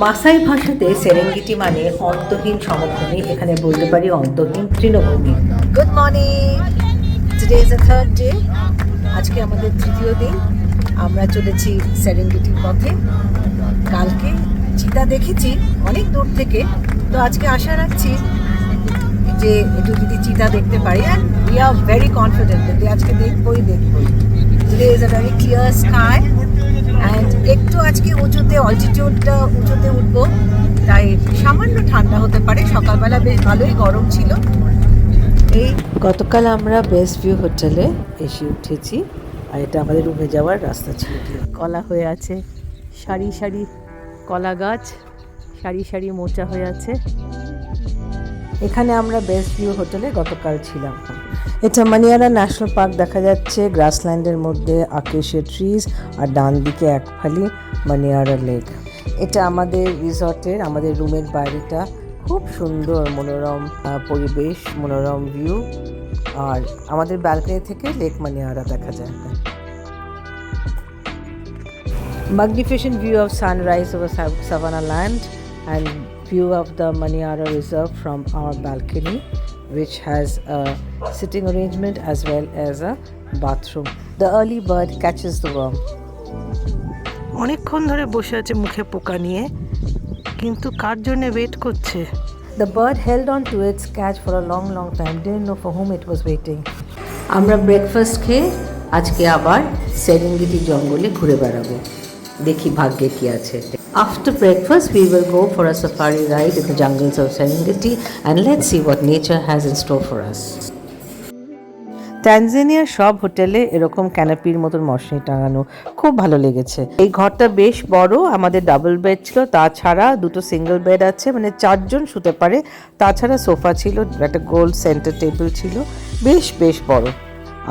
মাসাই ভাষাতে সেরেঙ্গেটি মানে অন্তহীন সমভূমি, এখানে বলতে পারি অন্তহীন তৃণভূমি। Good morning, today is the third day. আজকে আমাদের তৃতীয় দিন। আমরা চলেছি সেরেঙ্গেটির পথে। কালকে চিতা দেখেছি অনেক দূর থেকে, তো আজকে আশা রাখছি যে একটু যদি চিতা দেখতে পারি। And we are very confident যে আজকে দেখবই। Today is a very clear sky and একটু আজকে উঁচুতে অল্টিটিউডটা উঁচুতে উঠবো, তাই সামান্য ঠান্ডা হতে পারে। সকালবেলা বেশ ভালোই গরম ছিল। এই গতকাল আমরা বেস্ট ভিউ হোটেলে এসে উঠেছি, আর এটা আমাদের রুমে যাওয়ার রাস্তা ছিল। কলা হয়ে আছে, সারি সারি কলা গাছ, সারি সারি মোচা হয়ে আছে। এখানে আমরা বেস্ট ভিউ হোটেলে গতকাল ছিলাম। এটা মানিয়ারা ন্যাশনাল পার্ক দেখা যাচ্ছে, গ্রাসল্যান্ডের মধ্যে আকেশিয়া ট্রিজ, আর ডান দিকে এক ফালি মানিয়ারা লেক। এটা আমাদের রিসর্টের, আমাদের রুমের বাইরেটা খুব সুন্দর, মনোরম পরিবেশ, মনোরম ভিউ, আর আমাদের ব্যালকনি থেকে লেক মানিয়ারা দেখা যায়। Magnificent view of sunrise over Savannah land and view of the Manyara Reserve from our balcony, which has a sitting arrangement as well as a bathroom. The early bird catches the worm. অনেকক্ষণ ধরে বসে আছে মুখে পোকা নিয়ে, কিন্তু কার জন্য wait করছে? The bird held on to its catch for a long time, didn't know for whom it was waiting. আমরা ব্রেকফাস্ট খেয়ে আজকে আবার সেরেঙ্গেটি জঙ্গলে ঘুরে বেড়াবো, দেখি ভাগ্যে কি আছে। After breakfast we will go for a safari ride in the jungles of Serengeti and let's see what nature has in store for us. ট্যানজানিয়ার সব হোটেলে এরকম ক্যানাপির মতন মশারি টাঙানো, খুব ভালো লেগেছে। এই ঘরটা বেশ বড়, আমাদের ডাবল বেড ছিল, তাছাড়া দুটো সিঙ্গেল বেড আছে, মানে 4 জন শুতে পারে। তাছাড়া সোফা ছিল, একটা গোল সেন্টার টেবিল ছিল, বেশ বড়।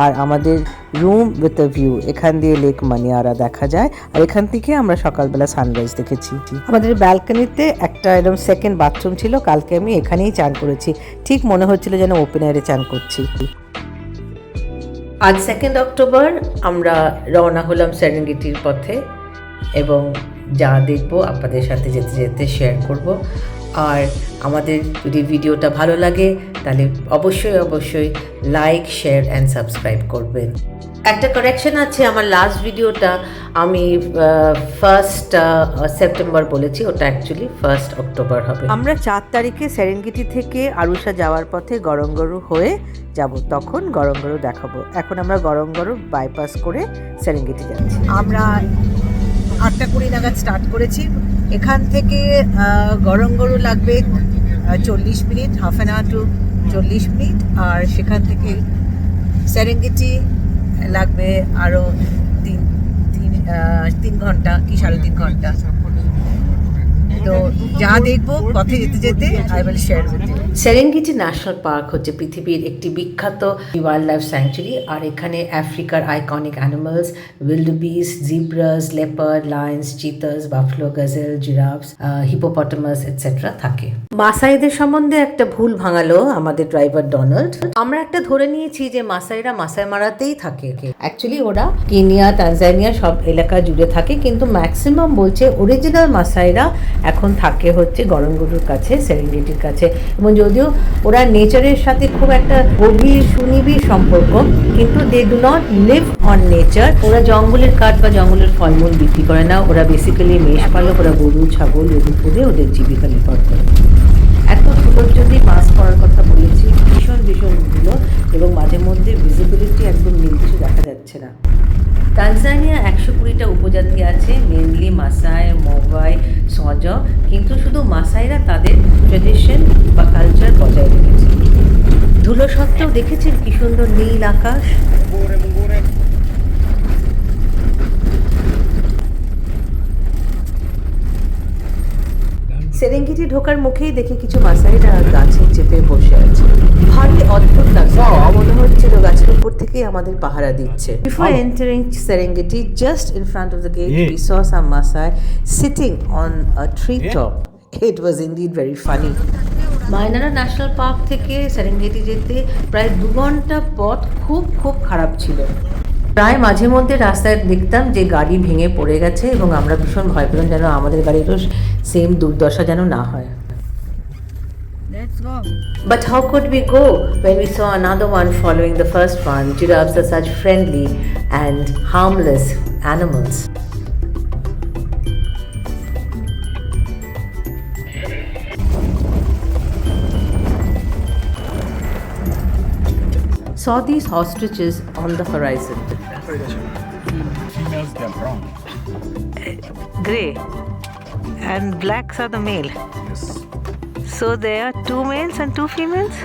আর আমাদের রুম উইথ আ ভিউ, এখান দিয়ে লেক মানিয়ারা দেখা যায়, আর এখান থেকে আমরা সকালবেলা সানরাইজ দেখেছি। আমাদের ব্যালকনিতে একটা এরকম সেকেন্ড বাথরুম ছিল, কালকে আমি এখানেই চান করেছি, ঠিক মনে হচ্ছিল যেন ওপেন এয়ারে চান করছি। আজ 2 অক্টোবর আমরা রওনা হলাম সেরেঙ্গেটির পথে, এবং যা দেখবো আপনাদের সাথে যেতে যেতে শেয়ার করব। আর আমাদের যদি ভিডিওটা ভালো লাগে তাহলে অবশ্যই লাইক, শেয়ার অ্যান্ড সাবস্ক্রাইব করবেন। একটা কারেকশন আছে, আমার লাস্ট ভিডিওটা আমি 1 সেপ্টেম্বর বলেছি, ওটা অ্যাকচুয়ালি 1 অক্টোবর হবে। আমরা 4 তারিখে সেরেঙ্গেটি থেকে আরুষা যাওয়ার পথে গরঙ্গরু হয়ে যাব, তখন গরঙ্গরু দেখাবো। এখন আমরা গরঙ্গরু বাইপাস করে সেরেঙ্গেটি যাচ্ছি। আমরা 8:20 নাগাদ স্টার্ট করেছি। এখান থেকে গরঙ্গরু লাগবে 40 minute, half an hour to 40 minute, আর সেখান থেকে সেরেঙ্গেটি লাগবে আরও 3 ঘন্টা কি 3.5 ঘন্টা। তো যা দেখবো পথে যেতে যেতে I will share with you. Serengeti National Park হচ্ছে পৃথিবীর একটি বিখ্যাত ওয়াইল্ড লাইফ স্যাংচুরি, আর এখানে আফ্রিকার iconic animals wildebeest, zebras, leopard, lions, cheetahs, buffalo, gazelle, giraffes, hippopotamus etcetera থাকে। মাসাইদের সম্বন্ধে একটা ভুল ভাঙালো আমাদের ড্রাইভার ডোনাল্ড। আমরা একটা ধরে নিয়েছি যে মাসাইরা মাসাই মারাতেই থাকে, অ্যাকচুয়ালি ওরা কেনিয়া, তানজানিয়া সব এলাকা জুড়ে থাকে, কিন্তু ম্যাক্সিমাম বলছে অরিজিনাল মাসাইরা এখন থাকে হচ্ছে গরঙ্গরুর কাছে, সেরেঙ্গেটির কাছে। এবং যদিও ওরা নেচারের সাথে খুব একটা গভীর সুনিবিড় সম্পর্ক, কিন্তু they do not live on nature. ওরা জঙ্গলের কাঠ বা জঙ্গলের ফলমূল বিক্রি করে না, ওরা বেসিক্যালি মেষ পালক, ওরা গরু, ছাগল এগুলো করে ওদের জীবিকা নির্ভর করে। এত সুন্দর যদি মাছ পড়ার কথা বলেছি, ভীষণ ভালো, এবং মাঝে মধ্যে ভিজিবিলিটি একদম নির্দিষ্ট দেখা যাচ্ছে না। তানজানিয়া 120টা উপজাতি আছে, মেনলি মাসাই, মগাই, সজ, কিন্তু শুধু মাসাইরা তাদের ট্রেডিশন বা কালচার বজায় রেখেছে। ধুলো সত্ত্বেও দেখেছেন কি সুন্দর নীল আকাশ। সেরেঙ্গেটি ঢোকার মুখেই দেখি কিছু মাসাইরা গাছে চেপে বসে আছে, ভারী অদ্ভুত লাগছে, মনে হচ্ছিল গাছের উপর থেকেই আমাদের পাহারা দিচ্ছে। Before entering Serengeti, just in front of the gate, we saw some Masai sitting on a tree top. It was indeed very funny. Manyara national park থেকে সেরেঙ্গেটি যেতে প্রায় 2 ঘন্টা পথ খুব খারাপ ছিল। প্রায় মাঝে মধ্যে রাস্তায় দেখতাম যে গাড়ি ভেঙে পড়ে গেছে এবং আমরা ভীষণ ভয় পেলাম যেন আমাদের গাড়িরও সেম দুর্দশা যেন না হয়। Let's go. But how could we go when we saw another one following the first one? Giraffes are such friendly and harmless animals. Saw these ostriches on the horizon. Females, they're brown. Grey and blacks are the male. Yes. So there are 2 males and 2 females?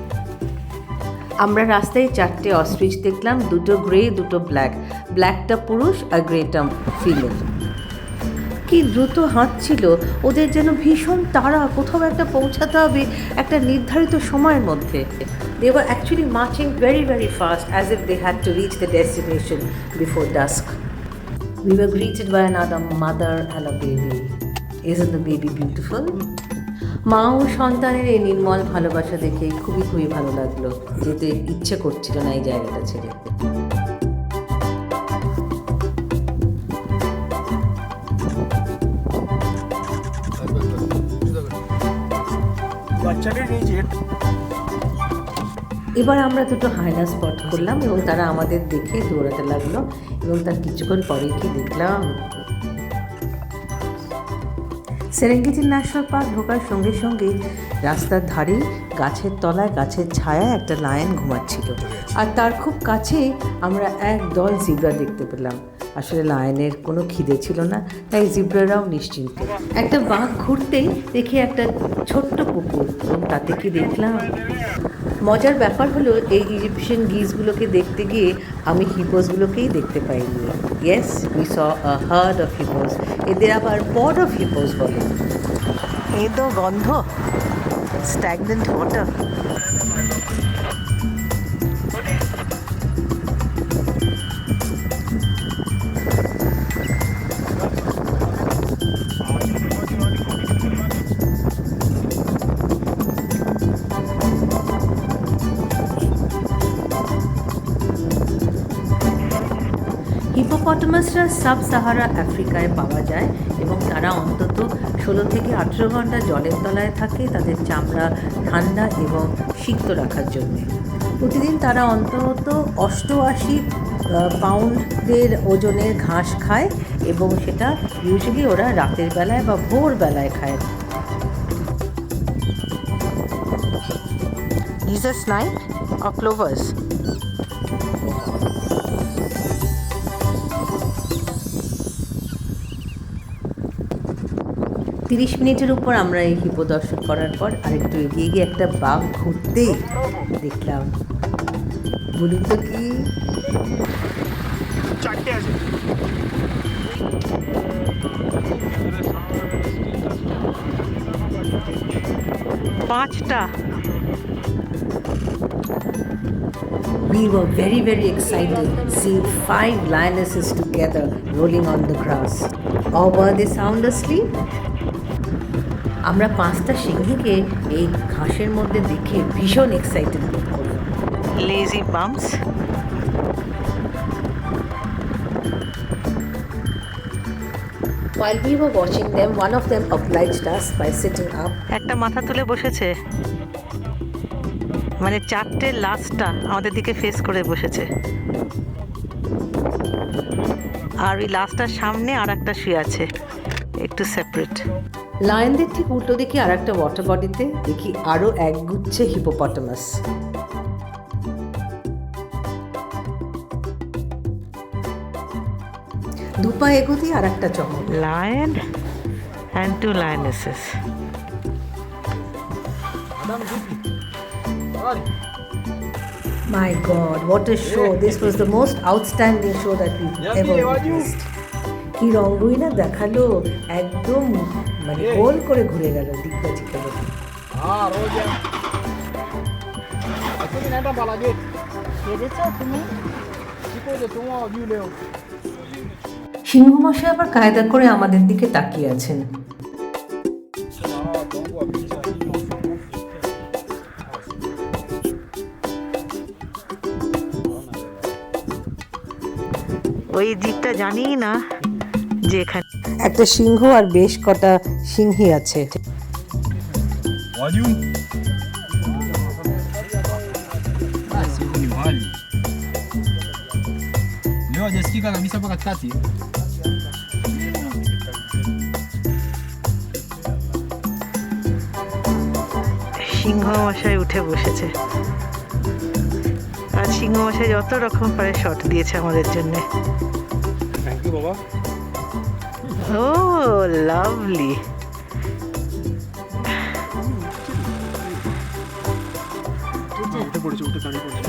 আমরা রাস্তায় 4টে ostrich দেখলাম, 2টো grey 2টো black. ব্ল্যাকটা পুরুষ আর Greta female. কি দ্রুত হাঁটছিল, ওদের যেন ভীষণ তাড়া, কোথাও একটা পৌঁছাতে হবে একটা নির্ধারিত সময়ের মধ্যে। They were actually marching very, very fast as if they had to reach the destination before dusk. We were greeted by another mother and a baby. Isn't the baby beautiful? মা ও সন্তানের এই নির্মল ভালোবাসা দেখে খুবই খুবই ভালো লাগলো, যেতে ইচ্ছে করছিল না এই জায়গাটা ছেড়ে। এবার আমরা 2টো হায়না স্পট করলাম এবং তারা আমাদের দেখে দৌড়াতে লাগলো এবং তার কিছুক্ষণ পরেই কি দেখলাম, সেরেঙ্গেটি ন্যাশনাল পার্ক ঢোকার সঙ্গে সঙ্গে রাস্তার ধারে গাছের তলায় গাছের ছায়ায় একটা লায়ন ঘুমাচ্ছিল, আর তার খুব কাছেই আমরা এক দল জিব্রা দেখতে পেলাম। আসলে লায়নের কোনো খিদে ছিল না, তাই জিব্রারাও নিশ্চিন্ত। একটা বাঘ ঘুরতেই দেখি একটা ছোট্ট পুকুর এবং তাতে কি দেখলাম। মজার ব্যাপার হলো এই ইজিপশিয়ান গিজগুলোকে দেখতে গিয়ে আমি হিপোসগুলোকেই দেখতে পাইনি। Yes, we saw a hard of hippos. এদের আবার পড অফ হিপোস বলে। এই তো গন্ধ, স্ট্যাগনেন্ট ওয়াটার। হিপোপটামাসরা সাব সাহারা আফ্রিকায় পাওয়া যায় এবং তারা অন্তত 16 থেকে 18 ঘন্টা জলের তলায় থাকে তাদের চামড়া ঠান্ডা এবং সিক্ত রাখার জন্য। প্রতিদিন তারা অন্তত 88 পাউন্ডের ওজনের ঘাস খায় এবং সেটা ইউজুয়ালি ওরা রাতের বেলায় বা ভোরবেলায় খায়। These are snake or clovers? 30 মিনিটের উপর আমরা এই হিপো দর্শন করার পর আরেকটু এগিয়ে গিয়ে একটা বাঘ ঘুরতেই দেখলাম। বলুন তো কি, 5টা। We were very, very excited seeing 5 lionesses together rolling on the grass. Or were they sound asleep? আমরা 5টা সিংহীকে এই ঘাসের মধ্যে দেখে ভীষণ এক্সাইটেড বোধ করলাম। Lazy bumps. While we were watching them, one of them obliged us by sitting up. একটা মাথা তুলে বসেছে, মানে 4টে লাস্টটা আমাদের দিকে ফেস করে বসেছে, আর ওই লাস্টটার সামনে আর একটা শুয়ে আছে একটু সেপারেট। লায়নদের ঠিক উল্টো দিকে আর একটা ওয়াটার বডিতে দেখি আরও একগুচ্ছে হিপোপটামাস। দুপা এগোতেই আর একটা চমক, lion and 2 lionesses. My God, what a show! This was the most outstanding show that we've ever witnessed. কি রঙ্গই না দেখালো, একদম মানে গোল করে ঘুরে গেল দিকবাজি করে। সিংহ মশাই আবার কায়দা করে আমাদের দিকে তাকিয়ে আছেন। ওই জিপটা জানি না যে এখানে একটা সিংহ আর বেশ কটা সিংহী আছে। Walium. Siku ni mahali leo hajasikika kabisa hapa katikati. সিংহ মশাই উঠে বসেছে আর সিংহ মশাই যত রকম পারে শট দিয়েছে আমাদের জন্য। Thank you baba. Oh lovely. উঠে পড়েছে, উঠে দাঁড়িয়ে পড়েছে।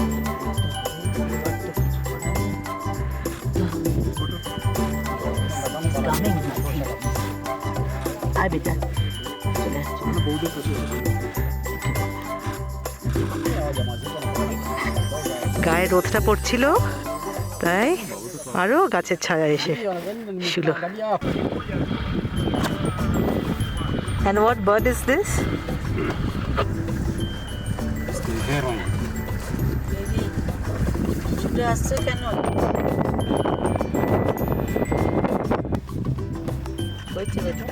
আয় বেটা বৌদের কাছে গায়ে রোদটা পড়ছিল তাই আরো গাছের ছায়া এসে শুল। And what bird is this? ছুটে আসছে কেন? বলছি বেটা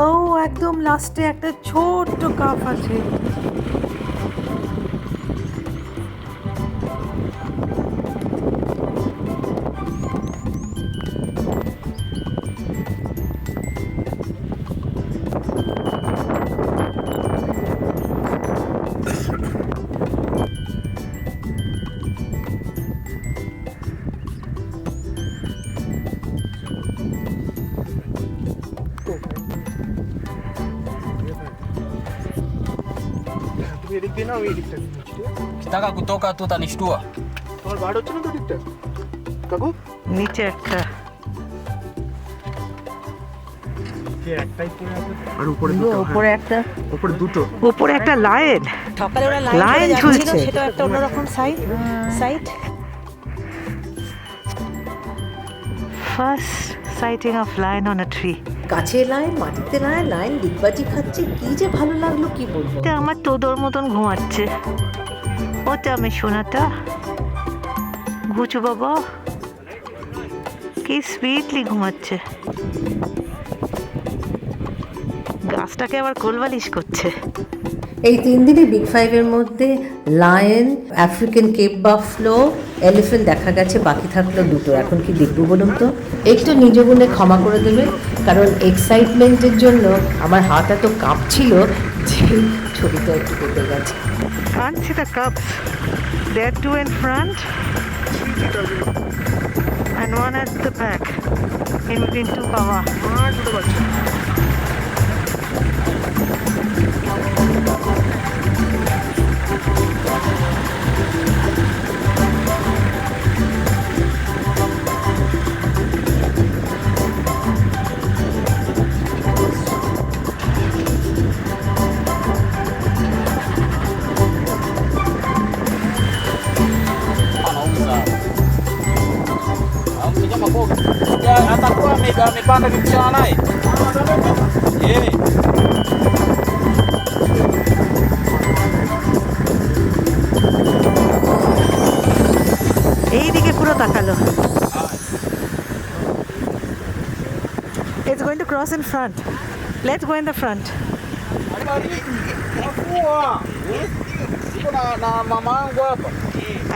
ও একদম লাস্টে একটা ছোট্ট কাপ আছে। এদিক দিয়ে না ওই দিকটা kitaka kutoka tu utanishtua. তোমার বার হচ্ছে না তো দিকটা কাকু? নিচে একটা একটাই পড়ে আছে আর উপরে দুটো। উপরে একটা, উপরে দুটো। উপরে একটা লায়ন সকালে ওরা লাইন লাইন ঝুলছে। ঝুলছে, সেটা একটা অন্যরকম sight. First sighting of lion on a tree. গাছে লাইন, মাটিতে লাইন, লাইন ডিগবাজি খাচ্ছে, কি যে ভালো লাগলো কি বলবো। এটা আমার তোদর মতন ঘুমাচ্ছে। ওটা আমি সোনাটা ঘুচু বাবা কি সুইটলি ঘুমাচ্ছে। গাছটাকে আবার কোলবালিশ করছে। এই 3 দিনে বিগ 5-এর মধ্যে lion, African Cape buffalo, elephant দেখা গেছে, বাকি থাকলো দুটো। এখন কি দেখবো বলুন তো? একটু নিজ গুণে ক্ষমা করে দেবে, কারণ এক্সাইটমেন্টের জন্য আমার হাত এত কাঁপছিল যে ছবিটা একটু কেটে গেছে। Can't see the cubs. There are 2 in front and 1 at the back. In between 2 pawa. Atakuwa amepanda kipishana naye. এইদিকে পুরো তাকালো। It's going to cross in front. Let's go in the front. Na mama yangu hapa.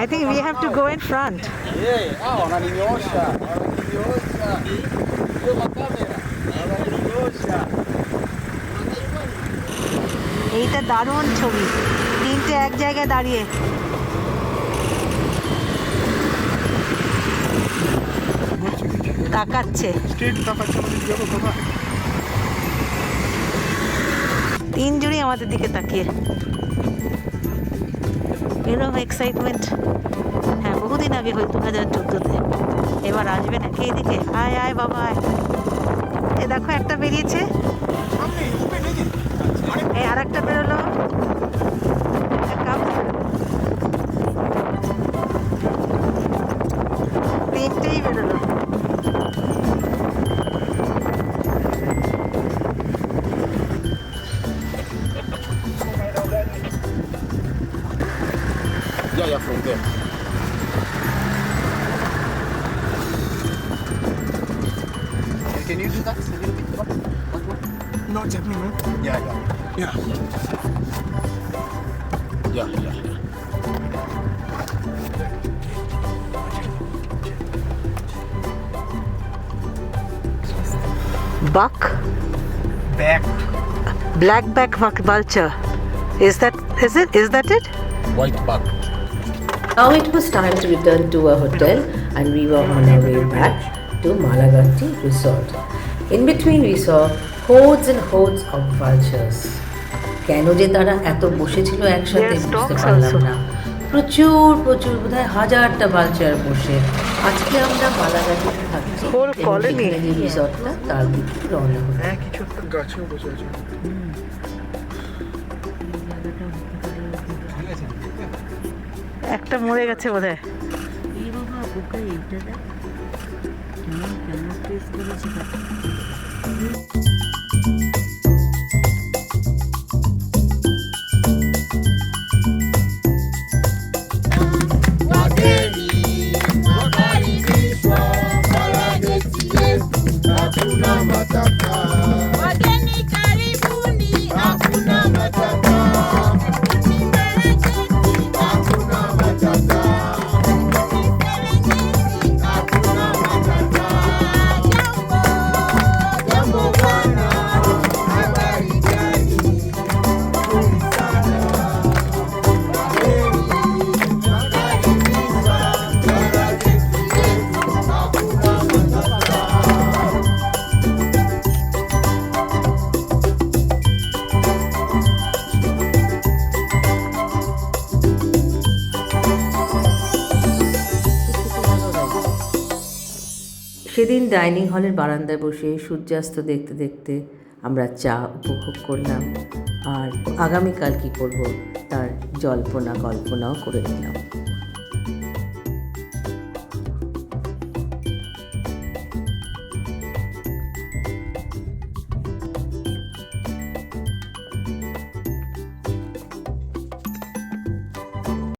I think we have to go in front. Wananinyoosha. Sio makamera. Wananinyoosha. এইটা দারুণ ছবি, 3টে এক জায়গায় দাঁড়িয়ে। তাকাচ্ছে, স্ট্রেট তাকাচ্ছে আমাদের দিকে বাবা। 3 জনই আমাদের দিকে তাকিয়ে। এরকম এক্সাইটমেন্ট হ্যাঁ বহুদিন আগে হয় 2014-তে। এবার আসবে নাকি এদিকে? আয় আয় বাবা আয়। এ দেখো একটা বেরিয়েছে, এই আর একটা বেরোলো। তিনটেই বেরোলো। Yeah, from there. Can you do that a little bit? What? No, it's happening, man. Yeah. Yeah. Yeah. Buck, Back. blackback vulture. Is that it? White buck. Now it was time to return to our hotel and we were on our way back to Bmalageti resort. In between we saw hordes and hordes of vultures. কেন যে তারা এত বসেছিল একসাথে Yes, বুঝতে dogs পারলাম also. না। প্রচুর বোধহয় 1000টা ভালচার বসে। আজকে আমরা মালাগাটিতে থাকছি। Whole এবং colony. সেখানে যে রিসর্টটা তার দিকে রওনা হলাম। হ্যাঁ কিছু একটা গাছেও বসে আছে। একটা মরে গেছে বোধহয়। Wageni karibuni, hakuna matata. Mbalageti, hakuna matata. Serengeti, hakuna matata. Jambo bwana, habari gani? Nzuri sana. Wageni, wakaribishwa. Mbalageti yetu, hakuna matata. সেদিন ডাইনিং হলের বারান্দায় বসে সূর্যাস্ত দেখতে দেখতে আমরা চা উপভোগ করলাম আর আগামীকাল কী করব তার কল্পনাও করে নিলাম।